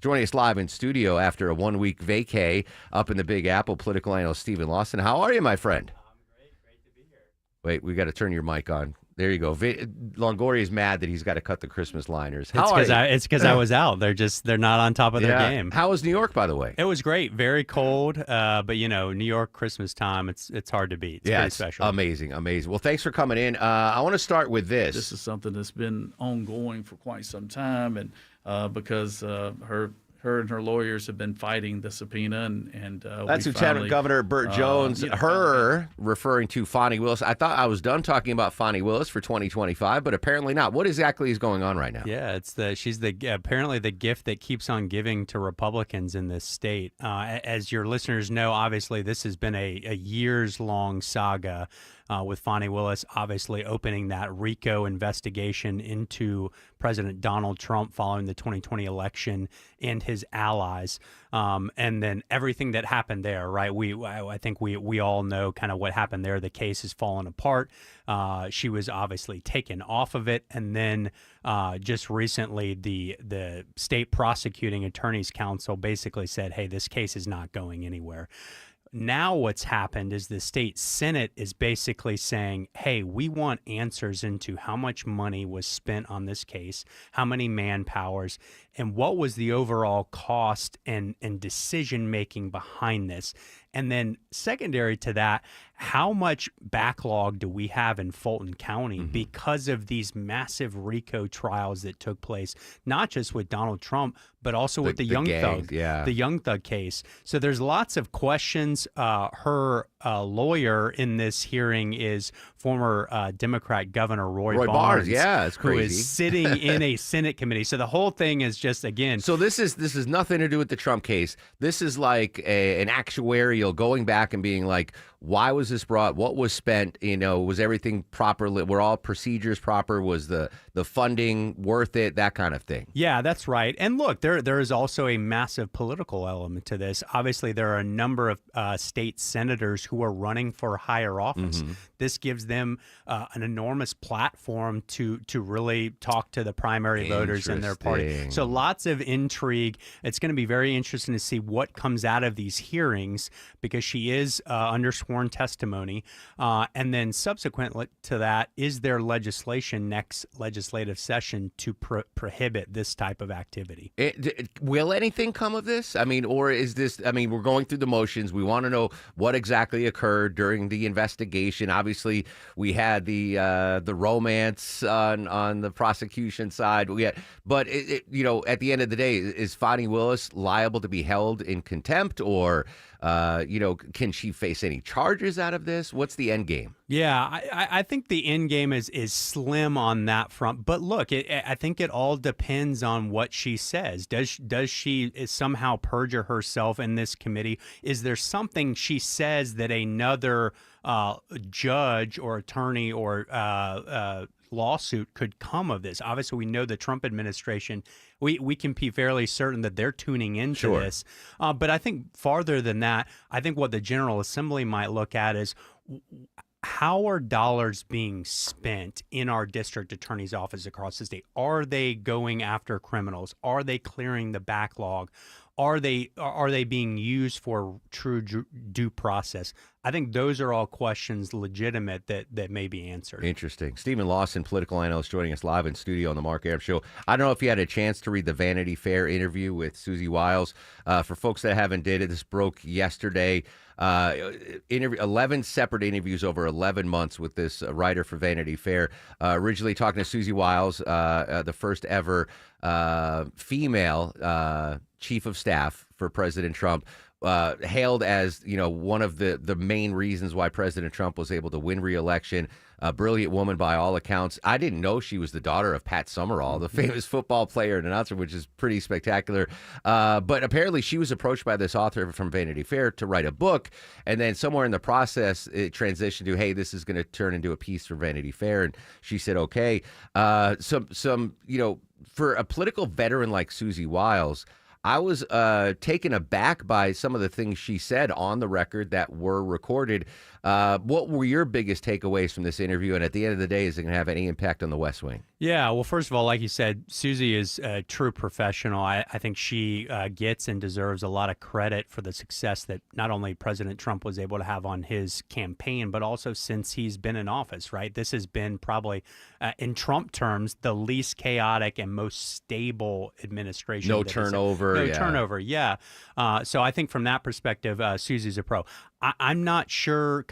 Joining us live in studio after a 1-week vacay up in the Big Apple, political analyst Stephen Lawson. How are you, my friend? Great to be here. Wait, we got to turn your mic on. There you go. Longoria is mad that he's got to cut the Christmas liners. How are you? It's because I was out. They're not on top of their game. How was New York, by the way? It was great. Very cold, but New York Christmas time. It's hard to beat. It's pretty special. Amazing. Well, thanks for coming in. I want to start with this. This is something that's been ongoing for quite some time, and because her and her lawyers have been fighting the subpoena, and that's Lieutenant Governor Burt Jones. Referring to Fonnie Willis. I thought I was done talking about Fonnie Willis for 2025, but apparently not. What exactly is going on right now? Yeah, she's apparently the gift that keeps on giving to Republicans in this state. As your listeners know, obviously this has been a years-long saga. With Fonnie Willis obviously opening that RICO investigation into President Donald Trump following the 2020 election and his allies. And then everything that happened there, right? I think we all know kind of what happened there. The case has fallen apart. She was obviously taken off of it. And then just recently, the state prosecuting attorneys council basically said, hey, this case is not going anywhere. Now what's happened is the state Senate is basically saying, hey, we want answers into how much money was spent on this case, how many manpowers, and what was the overall cost and decision-making behind this. And then secondary to that, how much backlog do we have in Fulton County because of these massive RICO trials that took place, not just with Donald Trump, but also with the Young Thug case. So there's lots of questions. Her lawyer in this hearing is former Democrat Governor Roy Barnes. Yeah, it's crazy. Who is sitting in a Senate committee. So the whole thing is just, again. So this is nothing to do with the Trump case. This is like an actuarial going back and being like, why was this brought? What was spent? Was everything proper? Were all procedures proper? Was the funding worth it? That kind of thing. Yeah, that's right. And look, there is also a massive political element to this. Obviously, there are a number of state senators who are running for higher office. This gives them an enormous platform to really talk to the primary voters in their party. So lots of intrigue. It's going to be very interesting to see what comes out of these hearings because she is under sworn testimony. And then subsequent to that, is there legislation next legislative session to prohibit this type of activity? Will anything come of this? I mean, or is this, we're going through the motions. We want to know what exactly occurred during the investigation. Obviously, we had the romance on the prosecution side. But at the end of the day, is Fonnie Willis liable to be held in contempt, or can she face any charges out of this? What's the end game? Yeah, I think the end game is slim on that front. But look, I think it all depends on what she says. Does she somehow perjure herself in this committee? Is there something she says that another judge or attorney or lawsuit could come of this? Obviously, we know the Trump administration, we can be fairly certain that they're tuning into this. But I think farther than that, I think what the General Assembly might look at is how are dollars being spent in our district attorney's office across the state? Are they going after criminals? Are they clearing the backlog? Are they being used for true due process? I think those are all questions legitimate that may be answered. Interesting. Stephen Lawson, political analyst, joining us live in studio on the Mark Arum Show. I don't know if you had a chance to read the Vanity Fair interview with Susie Wiles. For folks that haven't did it, this broke yesterday. 11 separate interviews over 11 months with this writer for Vanity Fair. Originally talking to Susie Wiles, the first ever female chief of staff for President Trump, hailed as one of the main reasons why President Trump was able to win re-election. A brilliant woman by all accounts. I didn't know she was the daughter of Pat Summerall, the famous football player and announcer, which is pretty spectacular. But apparently she was approached by this author from Vanity Fair to write a book. And then somewhere in the process, it transitioned to, hey, this is going to turn into a piece for Vanity Fair. And she said, okay. For a political veteran like Susie Wiles, I was taken aback by some of the things she said on the record that were recorded. What were your biggest takeaways from this interview? And at the end of the day, is it going to have any impact on the West Wing? Yeah, well, first of all, like you said, Susie is a true professional. I think she gets and deserves a lot of credit for the success that not only President Trump was able to have on his campaign, but also since he's been in office, right? This has been probably, in Trump terms, the least chaotic and most stable administration. No turnover. No turnover, yeah. So I think from that perspective, Susie's a pro. I'm not sure.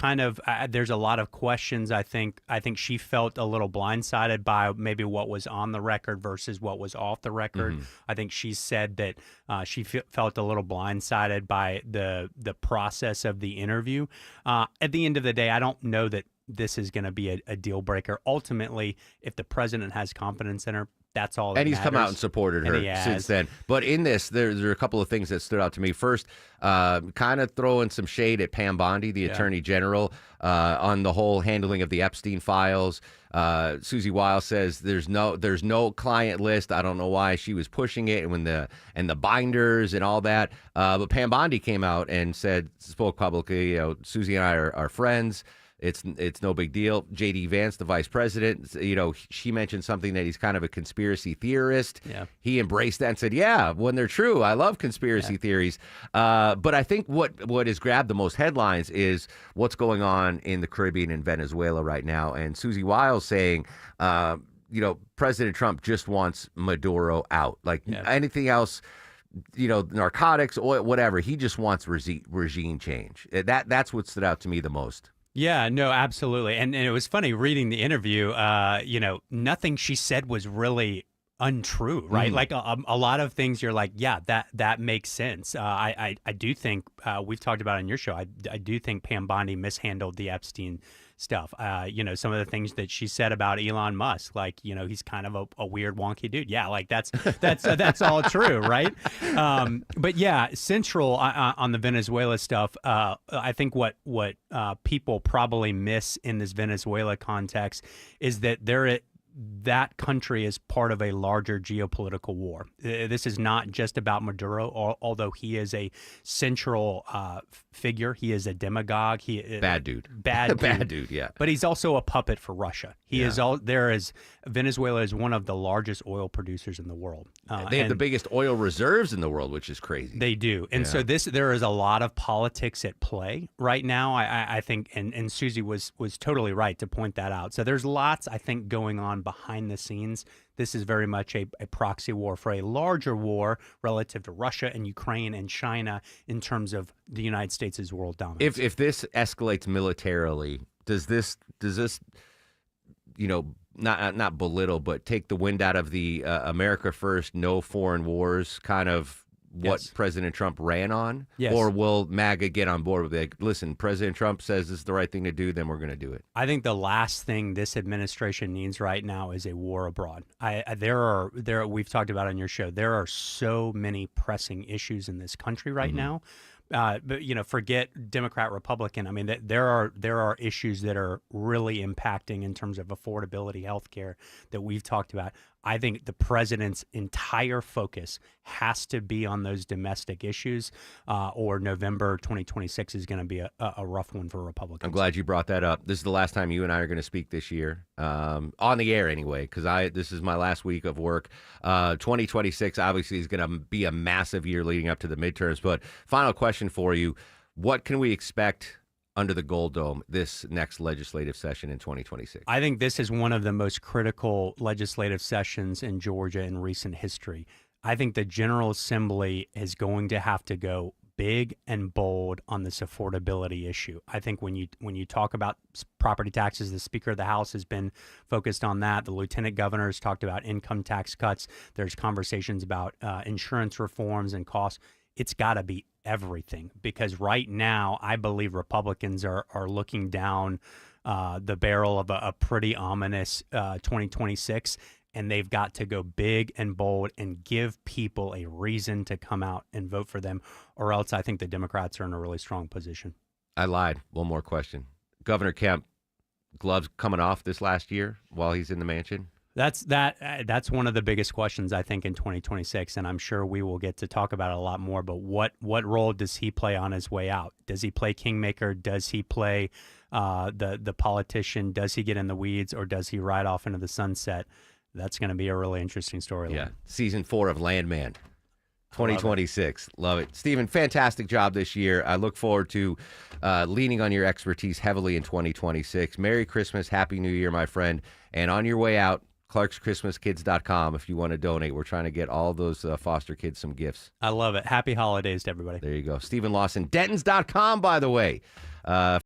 There's a lot of questions. I think she felt a little blindsided by maybe what was on the record versus what was off the record. I think she said that she felt a little blindsided by the process of the interview. At the end of the day, I don't know that this is going to be a deal breaker. Ultimately, if the president has confidence in her, that's all that and he's matters. come out and supported her since then. But in this, there are a couple of things that stood out to me. First, kind of throwing some shade at Pam Bondi, the Attorney General, on the whole handling of the Epstein files. Susie Wiles says there's no client list. I don't know why she was pushing it, and the binders and all that. But Pam Bondi came out and spoke publicly. Susie and I are friends. It's no big deal. J.D. Vance, the vice president, she mentioned something that he's kind of a conspiracy theorist. Yeah. He embraced that and said, yeah, when they're true, I love conspiracy theories. But I think what has grabbed the most headlines is what's going on in the Caribbean and Venezuela right now. And Susie Wiles saying, President Trump just wants Maduro out. Like anything else, narcotics, oil, whatever. He just wants regime change. That's what stood out to me the most. Yeah, no, absolutely. And it was funny reading the interview, nothing she said was really untrue, right? Like a lot of things you're like, yeah, that makes sense. I do think, we've talked about it on your show, I do think Pam Bondi mishandled the Epstein stuff. Some of the things that she said about Elon Musk, like, he's kind of a weird, wonky dude. Yeah, like that's all true, right? But yeah, central on the Venezuela stuff. I think what people probably miss in this Venezuela context is that that country is part of a larger geopolitical war. This is not just about Maduro, although he is a central figure. He is a demagogue. Bad dude. Bad dude, yeah. But he's also a puppet for Russia. Venezuela is one of the largest oil producers in the world. They have the biggest oil reserves in the world, which is crazy. They do. And so there is a lot of politics at play right now. I think, and Susie was totally right to point that out. So there's lots, I think, going on behind the scenes. This is very much a proxy war for a larger war relative to Russia and Ukraine and China in terms of the United States' world dominance. If this escalates militarily, does this not belittle, but take the wind out of the America first, no foreign wars kind of what President Trump ran on? Yes. Or will MAGA get on board with it? Listen, President Trump says this is the right thing to do, then we're going to do it. I think the last thing this administration needs right now is a war abroad. We've talked about on your show, there are so many pressing issues in this country right now. But forget Democrat, Republican. I mean, there are issues that are really impacting in terms of affordability, healthcare that we've talked about. I think the president's entire focus has to be on those domestic issues, or November 2026 is going to be a rough one for Republicans. I'm glad you brought that up. This is the last time you and I are going to speak this year, on the air anyway, because this is my last week of work. 2026 obviously is going to be a massive year leading up to the midterms. But final question for you, what can we expect under the Gold Dome this next legislative session in 2026? I think this is one of the most critical legislative sessions in Georgia in recent history. I think the General Assembly is going to have to go big and bold on this affordability issue. I think when you talk about property taxes, the Speaker of the House has been focused on that. The Lieutenant Governor has talked about income tax cuts. There's conversations about insurance reforms and costs. It's got to be everything, because right now I believe Republicans are looking down the barrel of a pretty ominous 2026, and they've got to go big and bold and give people a reason to come out and vote for them, or else I think the Democrats are in a really strong position. I lied. One more question. Governor Kemp, gloves coming off this last year while he's in the mansion? That's one of the biggest questions I think in 2026, and I'm sure we will get to talk about it a lot more. But what role does he play on his way out? Does he play kingmaker? Does he play the politician? Does he get in the weeds, or does he ride off into the sunset? That's going to be a really interesting storyline. Yeah, season 4 of Landman. 2026. Love it. Stephen, fantastic job this year. I look forward to leaning on your expertise heavily in 2026. Merry Christmas. Happy New Year, my friend. And on your way out, clarkschristmaskids.com if you want to donate. We're trying to get all those foster kids some gifts. I love it. Happy holidays to everybody. There you go. Stephen Lawson. Dentons.com, by the way.